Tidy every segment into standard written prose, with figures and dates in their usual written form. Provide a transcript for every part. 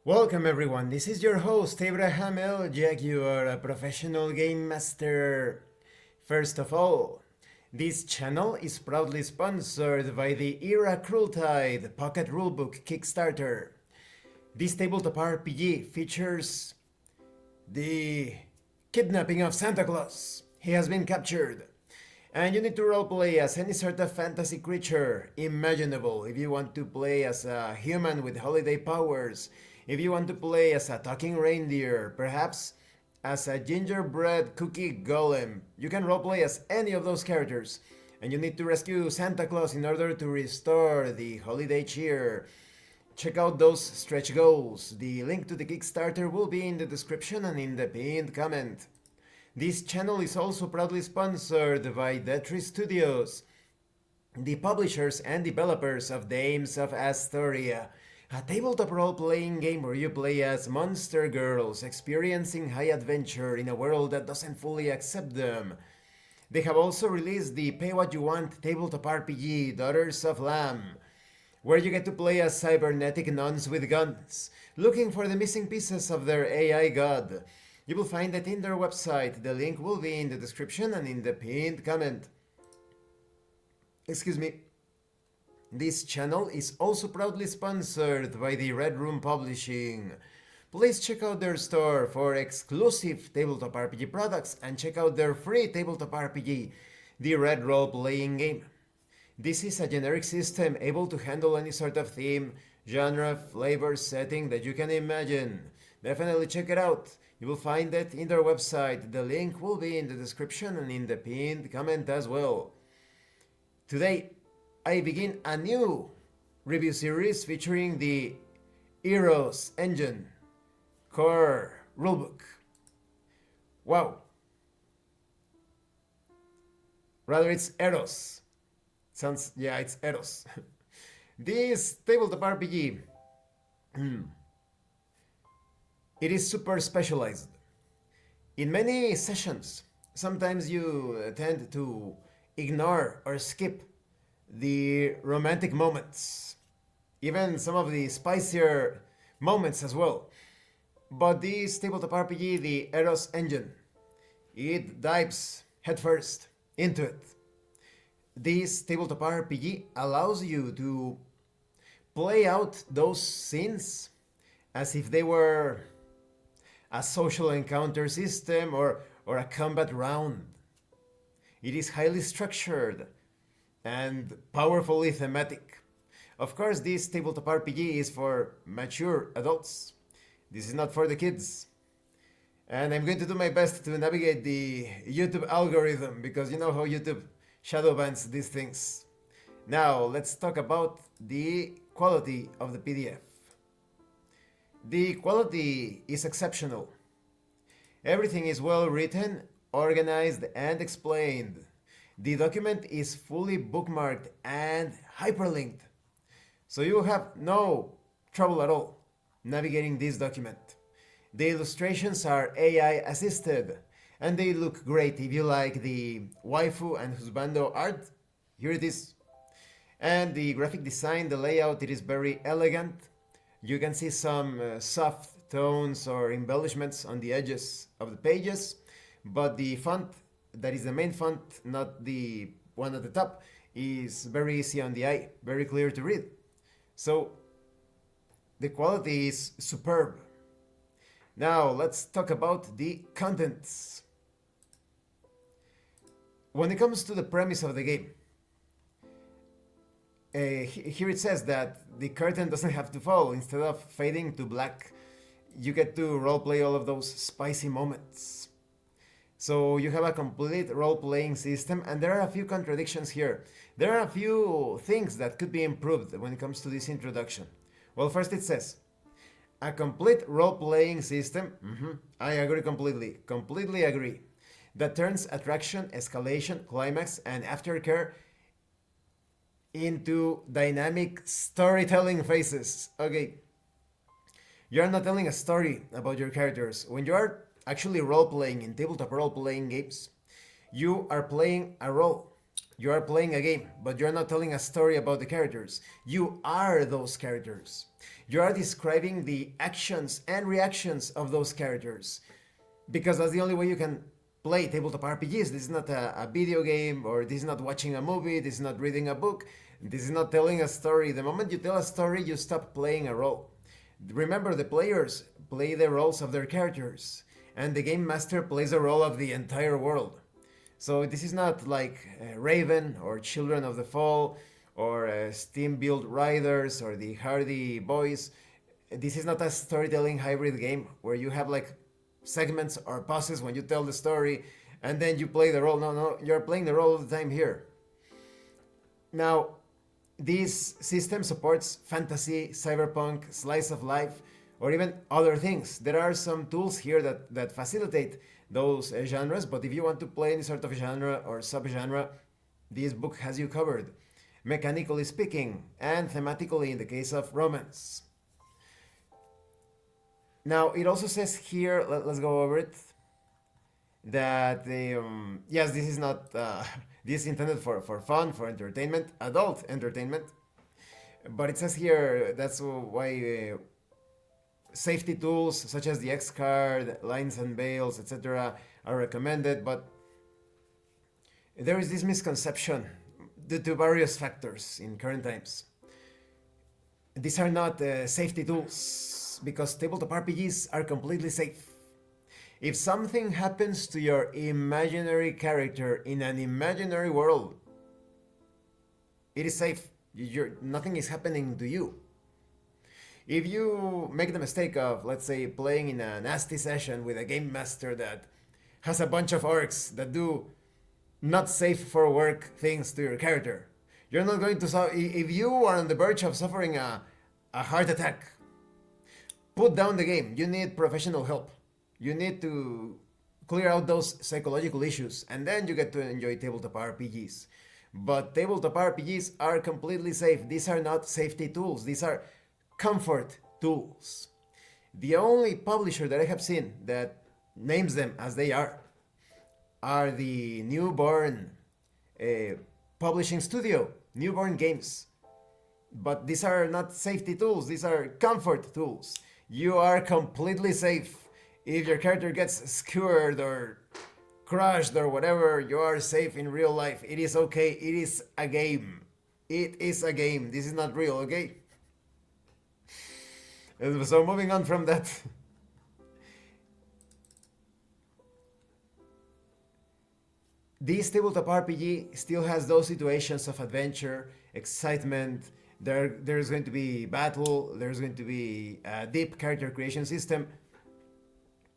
Welcome everyone, this is your host Abraham L. Jaguar, a professional game master. First of all, this channel is proudly sponsored by the Crueltide Pocket Rulebook Kickstarter. This tabletop RPG features the kidnapping of Santa Claus. He has been captured. And you need to roleplay as any sort of fantasy creature imaginable. If you want to play as a human with holiday powers, if you want to play as a talking reindeer, perhaps as a gingerbread cookie golem, you can roleplay as any of those characters. And you need to rescue Santa Claus in order to restore the holiday cheer. Check out those stretch goals. The link to the Kickstarter will be in the description and in the pinned comment. This channel is also proudly sponsored by Detri Studios, the publishers and developers of Dames of Asstoria, a tabletop role-playing game where you play as monster girls experiencing high adventure in a world that doesn't fully accept them. They have also released the Pay What You Want tabletop RPG, Daughters of Lamb, where you get to play as cybernetic nuns with guns, looking for the missing pieces of their AI god. You will find it in their website. The link will be in the description and in the pinned comment. Excuse me. This channel is also proudly sponsored by the Red Room Publishing. Please check out their store for exclusive tabletop RPG products and check out their free tabletop RPG, the Red Roleplaying Game. This is a generic system able to handle any sort of theme, genre, flavor, setting that you can imagine. Definitely check it out. You will find it in their website. The link will be in the description and in the pinned comment as well. Today, I begin a new review series featuring the Eros Engine Core Rulebook. Wow. Rather, it's Eros. It's Eros. This tabletop RPG, it is super specialized. In many sessions, sometimes you tend to ignore or skip the romantic moments, even some of the spicier moments as well. But this tabletop RPG, the Eros Engine, it dives headfirst into it. This tabletop RPG allows you to play out those scenes as if they were a social encounter system or a combat round. It is highly structured and powerfully thematic. Of course, this tabletop RPG is for mature adults. This is not for the kids. And I'm going to do my best to navigate the YouTube algorithm because you know how YouTube shadow bans these things. Now, let's talk about the quality of the PDF. The quality is exceptional. Everything is well written, organized, and explained. The document is fully bookmarked and hyperlinked, so you have no trouble at all navigating this document. The illustrations are AI assisted, and they look great if you like the waifu and husbando art. Here it is. And the graphic design, the layout, it is very elegant. You can see some soft tones or embellishments on the edges of the pages, but the font, that is the main font, not the one at the top, is very easy on the eye, very clear to read. So the quality is superb. Now let's talk about the contents. When it comes to the premise of the game, here it says that the curtain doesn't have to fall. Instead of fading to black, you get to roleplay all of those spicy moments. So you have a complete role-playing system, and there are a few contradictions here. There are a few things that could be improved when it comes to this introduction. Well, first it says, a complete role-playing system, I agree completely agree, that turns attraction, escalation, climax, and aftercare into dynamic storytelling phases. Okay, you're not telling a story about your characters. When you are actually role-playing in tabletop role-playing games, you are playing a role. You are playing a game, but you're not telling a story about the characters. You are those characters. You are describing the actions and reactions of those characters. Because that's the only way you can play tabletop RPGs. This is not a video game, or this is not watching a movie, this is not reading a book, this is not telling a story. The moment you tell a story, you stop playing a role. Remember, the players play the roles of their characters, and the game master plays the role of the entire world. So this is not like Raven or Children of the Fall or Steam Build Riders or the Hardy Boys. This is not a storytelling hybrid game where you have like segments or pauses when you tell the story and then you play the role. No, no, you're playing the role all the time here. Now, this system supports fantasy, cyberpunk, slice of life, or even other things. There are some tools here that facilitate those genres, but if you want to play any sort of genre or subgenre, this book has you covered, mechanically speaking, and thematically in the case of romance. Now, it also says here, let's go over it, that yes, this is not, this is intended for fun, for entertainment, adult entertainment, but it says here that's why safety tools such as the X card, lines and bails, etc. are recommended, but there is this misconception due to various factors in current times. These are not safety tools because tabletop RPGs are completely safe. If something happens to your imaginary character in an imaginary world, it is safe. Nothing is happening to you. If you make the mistake of, let's say, playing in a nasty session with a game master that has a bunch of orcs that do not safe for work things to your character, you're not going to if you are on the verge of suffering a heart attack, put down the game. You need professional help. You need to clear out those psychological issues, and then you get to enjoy tabletop RPGs. But tabletop RPGs are completely safe. These are not safety tools. These are comfort tools. The only publisher that I have seen that names them as they are the Newborn publishing studio, Newborn Games. But these are not safety tools, these are comfort tools. You are completely safe. If your character gets skewered or crushed or whatever, you are safe in real life. It is okay. It is a game. It is a game. This is not real, okay? So moving on from that. This tabletop RPG still has those situations of adventure, excitement. There's going to be battle, there's going to be a deep character creation system.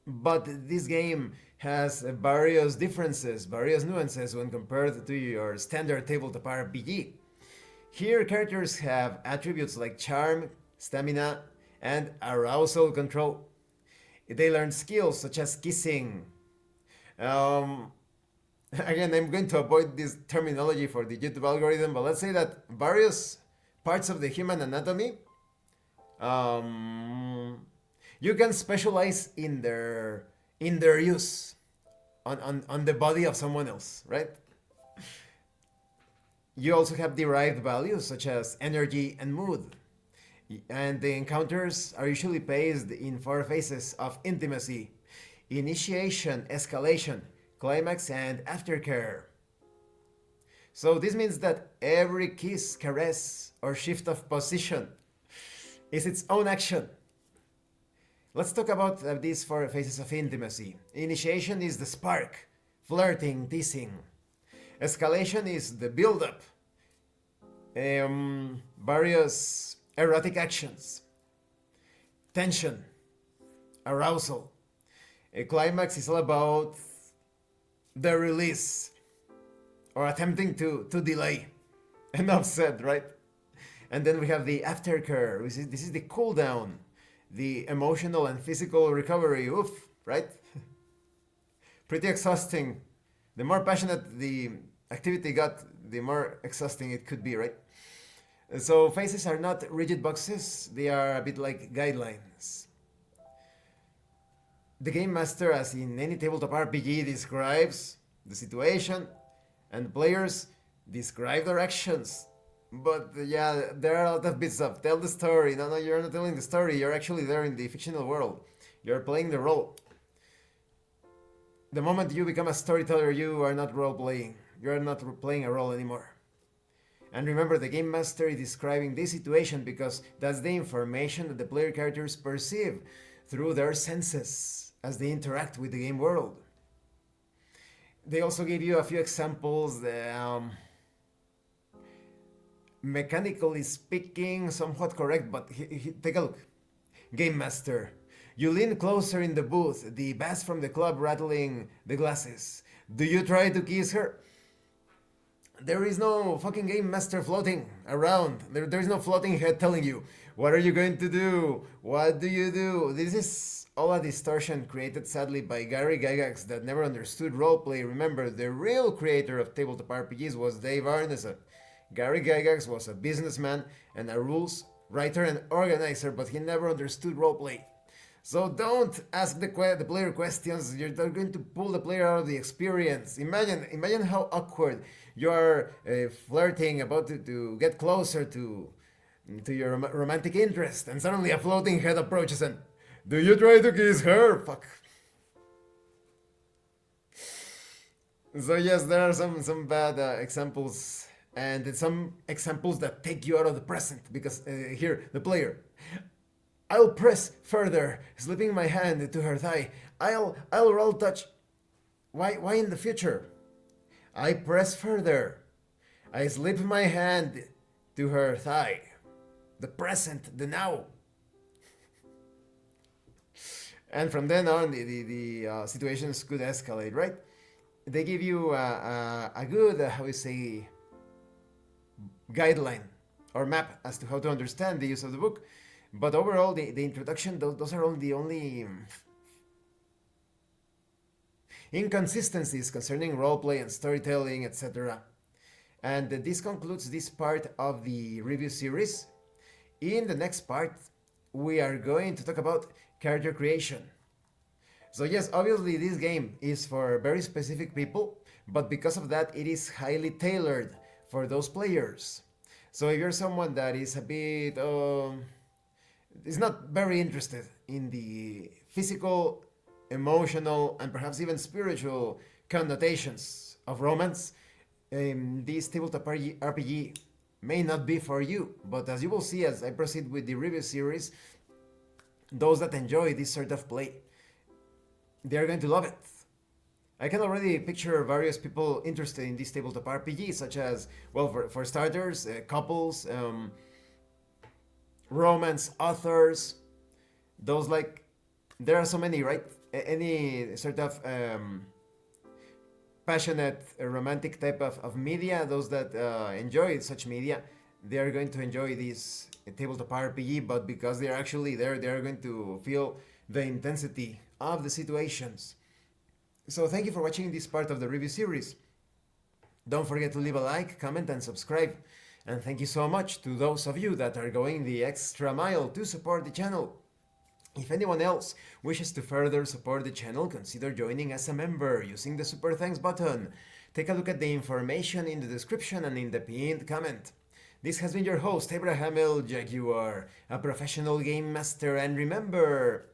But this game has various differences, various nuances when compared to your standard tabletop RPG. Here, characters have attributes like charm, stamina, and arousal control. They learn skills such as kissing. Again, I'm going to avoid this terminology for the YouTube algorithm, but let's say that various parts of the human anatomy, you can specialize in their use on the body of someone else, right? You also have derived values such as energy and mood. And the encounters are usually paced in 4 phases of intimacy: initiation, escalation, climax, and aftercare. So this means that every kiss, caress, or shift of position is its own action. Let's talk about these 4 phases of intimacy. Initiation is the spark, flirting, teasing. Escalation is the build-up, various erotic actions, tension, arousal. A climax is all about the release or attempting to delay. Enough said, right? And then we have the aftercare. This is the cool down, the emotional and physical recovery. Oof, right? Pretty exhausting. The more passionate the activity got, the more exhausting it could be, right? So phases are not rigid boxes, they are a bit like guidelines. The game master, as in any tabletop RPG, describes the situation, and players describe their actions. But yeah, there are a lot of bits of tell the story. No, no, you're not telling the story. You're actually there in the fictional world. You're playing the role. The moment you become a storyteller, you are not role playing. You are not playing a role anymore. And remember, the game master is describing this situation because that's the information that the player characters perceive through their senses as they interact with the game world. They also give you a few examples. Mechanically speaking, somewhat correct, but take a look. Game Master. You lean closer in the booth, the bass from the club rattling the glasses. Do you try to kiss her? There is no fucking Game Master floating around. There's no floating head telling you, what are you going to do? What do you do? This is all a distortion created sadly by Gary Gygax that never understood roleplay. Remember, the real creator of tabletop RPGs was Dave Arneson. Gary Gygax was a businessman and a rules writer and organizer, but he never understood roleplay. So don't ask the player questions. You're going to pull the player out of the experience. Imagine how awkward you are flirting, about to get closer to your romantic interest, and suddenly a floating head approaches and, do you try to kiss her? Fuck. So yes, there are some bad examples, and some examples that take you out of the present, because here, the player. I'll press further, slipping my hand to her thigh. I'll roll touch. Why in the future? I press further. I slip my hand to her thigh. The present, the now. And from then on, the situations could escalate, right? They give you a good, how we say, guideline or map as to how to understand the use of the book. But overall, the introduction, those are all the only inconsistencies concerning roleplay and storytelling, etc. And this concludes this part of the review series. In the next part, we are going to talk about character creation. So yes, obviously this game is for very specific people, but because of that, it is highly tailored for those players. So if you're someone that is a bit is not very interested in the physical, emotional, and perhaps even spiritual connotations of romance, this tabletop RPG may not be for you. But as you will see as I proceed with the review series, those that enjoy this sort of play, they are going to love it. I can already picture various people interested in this tabletop RPG, such as, well, for starters, couples, romance authors, those like, there are so many, right? Any sort of passionate romantic type of media, those that enjoy such media, they are going to enjoy this tabletop RPG, but because they are actually there, they are going to feel the intensity of the situations. So thank you for watching this part of the review series. Don't forget to leave a like, comment, and subscribe. And thank you so much to those of you that are going the extra mile to support the channel. If anyone else wishes to further support the channel, consider joining as a member using the Super Thanks button. Take a look at the information in the description and in the pinned comment. This has been your host, Abraham L. Jaguar, a professional game master, and remember,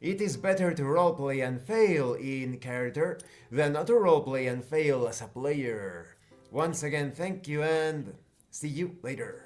it is better to roleplay and fail in character than not to roleplay and fail as a player. Once again, thank you and see you later.